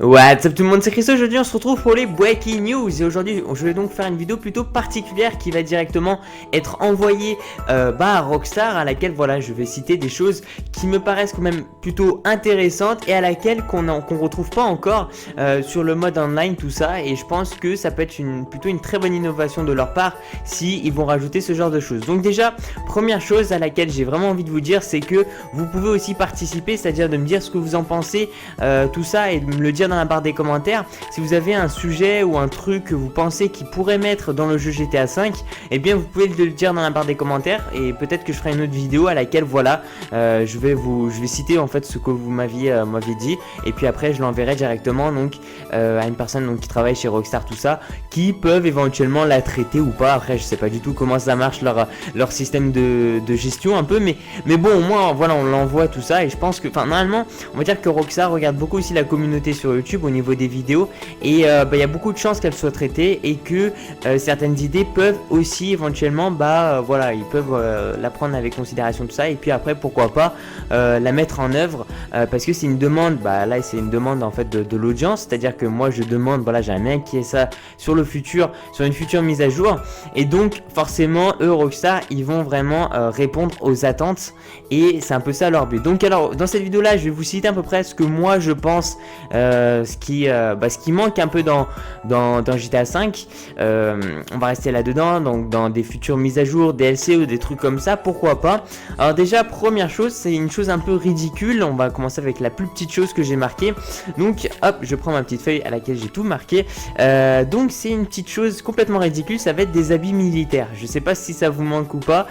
What's up tout le monde, c'est Chris. Aujourd'hui on se retrouve pour les Breaking News et aujourd'hui je vais donc faire une vidéo plutôt particulière qui va directement être envoyée à Rockstar, à laquelle voilà je vais citer des choses qui me paraissent quand même plutôt intéressantes et à laquelle qu'on retrouve pas encore sur le mode online, tout ça, et je pense que ça peut être plutôt une très bonne innovation de leur part si ils vont rajouter ce genre de choses. Donc déjà, première chose à laquelle j'ai vraiment envie de vous dire, c'est que vous pouvez aussi participer, c'est-à-dire de me dire ce que vous en pensez, tout ça, et de me le dire dans la barre des commentaires. Si vous avez un sujet ou un truc que vous pensez qui pourrait mettre dans le jeu GTA 5, eh bien vous pouvez le dire dans la barre des commentaires et peut-être que je ferai une autre vidéo à laquelle voilà je vais citer en fait ce que vous m'aviez dit, et puis après je l'enverrai directement donc à une personne donc qui travaille chez Rockstar, tout ça, qui peuvent éventuellement la traiter ou pas. Après je sais pas du tout comment ça marche leur système de gestion un peu, mais bon, au moins voilà, on l'envoie tout ça, et je pense que normalement on va dire que Rockstar regarde beaucoup aussi la communauté sur YouTube au niveau des vidéos, et il y a beaucoup de chances qu'elles soient traitées et que certaines idées peuvent aussi éventuellement voilà, ils peuvent la prendre avec considération, tout ça, et puis après pourquoi pas la mettre en œuvre, parce que c'est une demande, là c'est une demande en fait de l'audience, c'est-à-dire que moi je demande, voilà, j'aimerais qu'il y ait ça sur le futur, sur une future mise à jour, et donc forcément eux Rockstar ils vont vraiment répondre aux attentes, et c'est un peu ça leur but. Donc alors dans cette vidéo là je vais vous citer à peu près ce que moi je pense, ce qui manque un peu dans GTA 5. On va rester là dedans, donc dans des futures mises à jour, DLC ou des trucs comme ça, pourquoi pas. Alors déjà, première chose, c'est une chose un peu ridicule. On va commencer avec la plus petite chose que j'ai marquée. Donc hop, je prends ma petite feuille à laquelle j'ai tout marqué. Donc c'est une petite chose complètement ridicule, ça va être des habits militaires. Je sais pas si ça vous manque ou pas,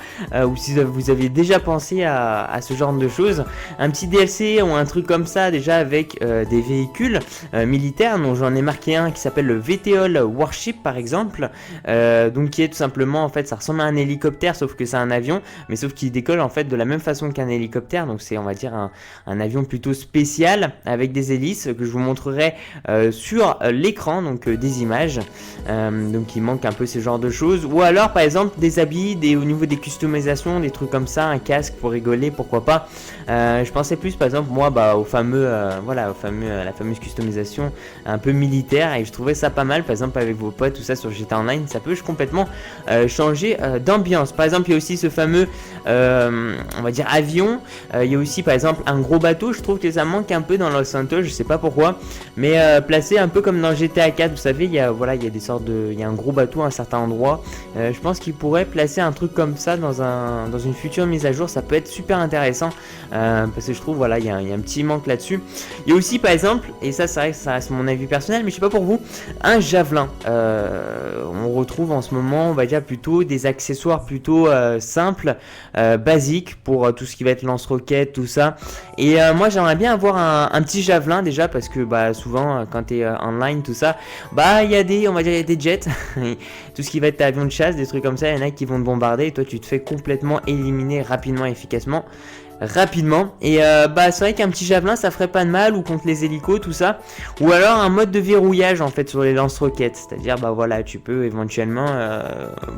ou si vous aviez déjà pensé à ce genre de choses. Un petit DLC ou un truc comme ça, déjà avec des véhicules militaires. Donc j'en ai marqué un qui s'appelle le VTOL Warship par exemple, donc qui est tout simplement, en fait ça ressemble à un hélicoptère sauf que c'est un avion, mais sauf qu'il décolle en fait de la même façon qu'un hélicoptère. Donc c'est, on va dire, un avion plutôt spécial avec des hélices que je vous montrerai sur l'écran, donc des images. Donc il manque un peu ce genre de choses, ou alors par exemple des habits, au niveau des customisations, des trucs comme ça, un casque pour rigoler, pourquoi pas. Je pensais plus par exemple moi au fameux la fameuse customisation un peu militaire, et je trouvais ça pas mal par exemple avec vos potes, tout ça, sur GTA Online, ça peut complètement changer d'ambiance. Par exemple il y a aussi ce fameux on va dire avion, il y a aussi par exemple un gros bateau, je trouve que ça manque un peu dans Los Santos, je sais pas pourquoi, mais placé un peu comme dans GTA 4, vous savez, il y a des sortes il y a un gros bateau à un certain endroit, je pense qu'il pourrait placer un truc comme ça dans une future mise à jour, ça peut être super intéressant, parce que je trouve il y a un petit manque là-dessus. Il y a aussi par exemple, et ça c'est vrai que ça reste mon avis personnel, mais je sais pas pour vous, un javelin. On retrouve en ce moment, on va dire, plutôt des accessoires plutôt simples, basiques pour tout ce qui va être lance-roquettes, tout ça. Et moi j'aimerais bien avoir un petit javelin déjà, parce que souvent quand tu es online, tout ça, il y a des jets, tout ce qui va être avion de chasse, des trucs comme ça, il y en a qui vont te bombarder et toi tu te fais complètement éliminer rapidement, efficacement. Et c'est vrai qu'un petit javelin ça ferait pas de mal, ou contre les hélicos, tout ça, ou alors un mode de verrouillage en fait sur les lance-roquettes, c'est-à-dire voilà, tu peux éventuellement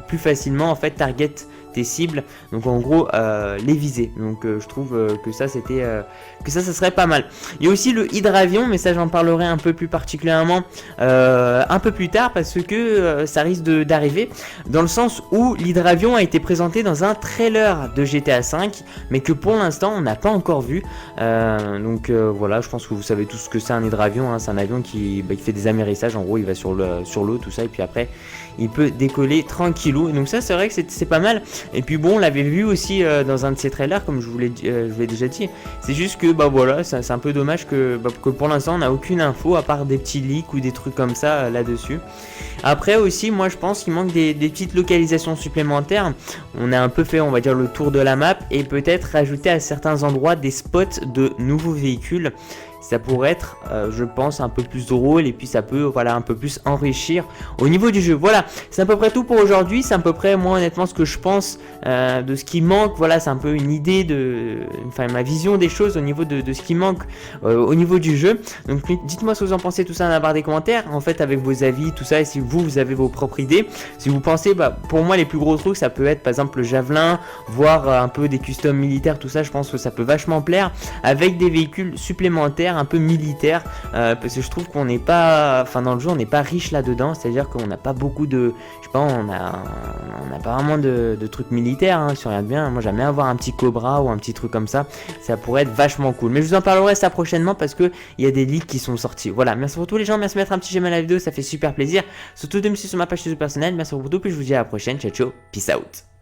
plus facilement en fait target tes cibles, donc en gros les viser. Donc je trouve que ça serait pas mal. Il y a aussi le hydravion, mais ça j'en parlerai un peu plus particulièrement un peu plus tard, parce que ça risque d'arriver, dans le sens où l'hydravion a été présenté dans un trailer de GTA 5, mais que pour l'instant on n'a pas encore vu. Voilà, je pense que vous savez tous ce que c'est un hydravion, hein. C'est un avion qui fait des amérissages, en gros il va sur l'eau, tout ça, et puis après il peut décoller tranquillou. Donc ça c'est vrai que c'est pas mal. Et puis bon, on l'avait vu aussi dans un de ces trailers, comme je vous l'ai déjà dit. C'est juste que voilà, c'est un peu dommage que pour l'instant on n'a aucune info à part des petits leaks ou des trucs comme ça là-dessus. Après aussi, moi je pense qu'il manque des petites localisations supplémentaires. On a un peu fait, on va dire, le tour de la map, et peut-être rajouter à certains endroits des spots de nouveaux véhicules. Ça pourrait être, je pense, un peu plus drôle, et puis ça peut, un peu plus enrichir au niveau du jeu. Voilà, c'est à peu près tout pour aujourd'hui. C'est à peu près, moi, honnêtement, ce que je pense de ce qui manque. Voilà, c'est un peu une idée ma vision des choses au niveau de ce qui manque au niveau du jeu. Donc, dites-moi ce que vous en pensez, tout ça dans la barre des commentaires, en fait, avec vos avis, tout ça, et si vous avez vos propres idées. Si vous pensez, pour moi, les plus gros trucs, ça peut être, par exemple, le javelin, voire un peu des customs militaires, tout ça, je pense que ça peut vachement plaire, avec des véhicules supplémentaires, faire un peu militaire, parce que je trouve qu'on n'est pas, enfin dans le jeu on n'est pas riche là-dedans, c'est-à-dire qu'on n'a pas beaucoup de, je sais pas, on a pas vraiment de trucs militaires, hein, si on regarde bien. Moi j'aime bien avoir un petit Cobra ou un petit truc comme ça pourrait être vachement cool. Mais je vous en parlerai ça prochainement parce que il y a des leaks qui sont sortis. Voilà, merci pour tous les gens, merci de mettre un petit j'aime à la vidéo, ça fait super plaisir. Surtout de me suivre sur ma page YouTube personnelle, merci pour tout, puis je vous dis à la prochaine, ciao ciao, peace out.